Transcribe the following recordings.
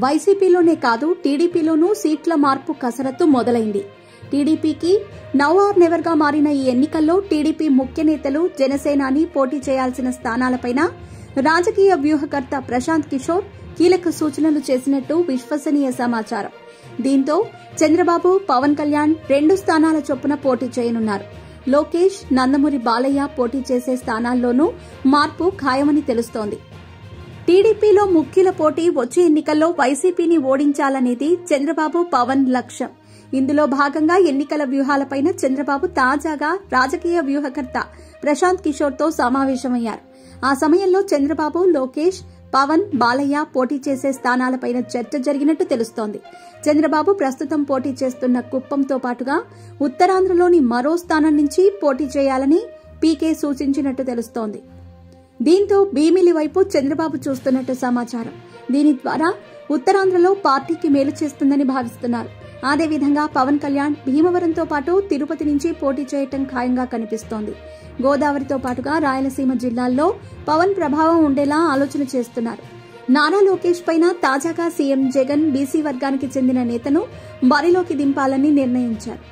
వైసీపీలోనే కాదు టీడీపీలోనూ సీట్ల మార్పు కసరత్తు మొదలైంది. టీడీపీకి నౌ ఆర్ నెవర్ గా మారిన ఈ ఎన్నికల్లో టీడీపీ ముఖ్య నేతలు జనసేనాని పోటీ చేయాల్సిన స్థానాలపైన రాజకీయ వ్యూహకర్త ప్రశాంత్ కిషోర్ కీలక సూచనలు చేసినట్టు విశ్వసనీయ సమాచారం. దీంతో చంద్రబాబు, పవన్ కళ్యాణ్ 2 స్థానాల చొప్పున పోటీ చేయనున్నారు. లోకేష్, నందమూరి బాలయ్య పోటీ చేసే స్థానాల్లోనూ మార్పు ఖాయమని తెలుస్తోంది. టీడీపీలో ముఖ్యుల పోటీ వచ్చే ఎన్నికల్లో వైసీపీని ఓడించాలనేది చంద్రబాబు, పవన్ లక్ష్యం. ఇందులో భాగంగా ఎన్నికల వ్యూహాలపైన చంద్రబాబు తాజాగా రాజకీయ వ్యూహకర్త ప్రశాంత్ కిషోర్ తో సమావేశమయ్యారు. ఆ సమయంలో చంద్రబాబు, లోకేష్, పవన్, బాలయ్య పోటీ చేసే స్థానాలపైన చర్చ జరిగినట్టు తెలుస్తోంది. చంద్రబాబు ప్రస్తుతం పోటీ చేస్తున్న కుప్పంతో పాటుగా ఉత్తరాంధ్రలోని మరో స్థానం నుంచి పోటీ చేయాలని పీకే సూచించినట్టు తెలుస్తోంది. దీంతో భీమిలి వైపు చంద్రబాబు చూస్తున్నట్టు సమాచారం. దీని ద్వారా ఉత్తరాంధ్రలో పార్టీకి మేలు చేస్తుందని భావిస్తున్నారు. అదేవిధంగా పవన్ కళ్యాణ్ భీమవరంతో పాటు తిరుపతి నుంచి పోటీ చేయటం ఖాయంగా కనిపిస్తోంది. గోదావరితో పాటుగా రాయలసీమ జిల్లాల్లో పవన్ ప్రభావం ఉండేలా ఆలోచన చేస్తున్నారు. నారా లోకేష్ పైన తాజాగా సీఎం జగన్ బీసీ వర్గానికి చెందిన నేతను బరిలోకి దింపాలని నిర్ణయించారు.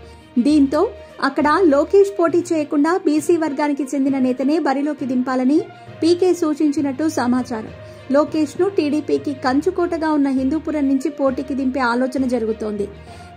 దీంతో అక్కడ లోకేష్ పోటీ చేయకుండా బీసీ వర్గానికి చెందిన నేతనే బరిలోకి దింపాలని పీకే సూచించినట్టు సమాచారం. లోకేష్ ను టీడీపీకి కంచుకోటగా ఉన్న హిందూపురం నుంచి పోటీకి దింపే ఆలోచన జరుగుతోంది.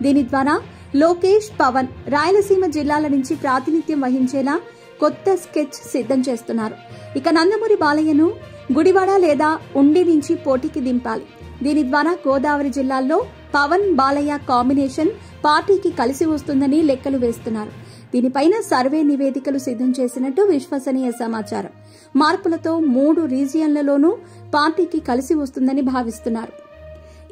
దీని ద్వారా లోకేష్, పవన్ రాయలసీమ జిల్లాల నుంచి ప్రాతినిధ్యం వహించేలా కొత్త స్కెచ్ సిద్దం చేస్తున్నారు. ఇక నందమూరి బాలయ్యను గుడివాడ లేదా ఉండి నుంచి పోటీకి దింపాలి. దీని ద్వారా గోదావరి జిల్లాల్లో పవన్, బాలయ్య కాంబినేషన్ పార్టీకి కలిసి వస్తుందని లెక్కలు వేస్తున్నారు. దీనిపైన సర్వే నివేదికలు సిద్దం చేసినట్టు విశ్వసనీయ సమాచారం. మార్పులతో 3 రీజియన్లలోనూ పార్టీకి కలిసి వస్తుందని భావిస్తున్నారు.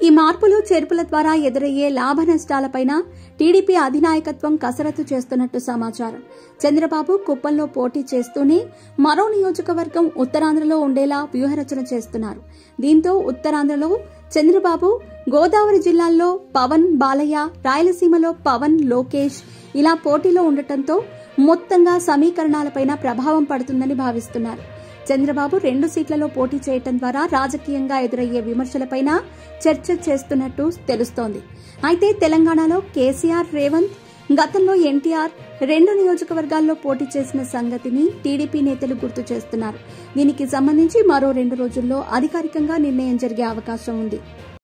ఈ మార్పులు, చేర్పుల ద్వారా ఎదురయ్యే లాభ నష్టాలపైన టీడీపీ అధినాయకత్వం కసరత్తు చేస్తున్నట్టు సమాచారం. చంద్రబాబు కుప్పంలో పోటీ చేస్తూనే మరో నియోజకవర్గం ఉత్తరాంధ్రలో ఉండేలా వ్యూహరచన చేస్తున్నారు. దీంతో ఉత్తరాంధ్రలో చంద్రబాబు, గోదావరి జిల్లాల్లో పవన్, బాలయ్య, రాయలసీమలో పవన్, లోకేష్ ఇలా పోటీలో ఉండటంతో మొత్తంగా సమీకరణాలపైన ప్రభావం పడుతుందని భావిస్తున్నారు. చంద్రబాబు 2 సీట్లలో పోటీ చేయటం ద్వారా రాజకీయంగా ఎదురయ్యే విమర్శలపైన చర్చ చేస్తున్నట్టు తెలుస్తోంది. అయితే తెలంగాణలో కేసీఆర్, రేవంత్, గతంలో ఎన్టీఆర్ 2 నియోజకవర్గాల్లో పోటీ చేసిన సంగతిని టీడీపీ నేతలు గుర్తు చేస్తున్నారు. దీనికి సంబంధించి మరో 2 రోజుల్లో అధికారికంగా నిర్ణయం జరిగే అవకాశం ఉంది.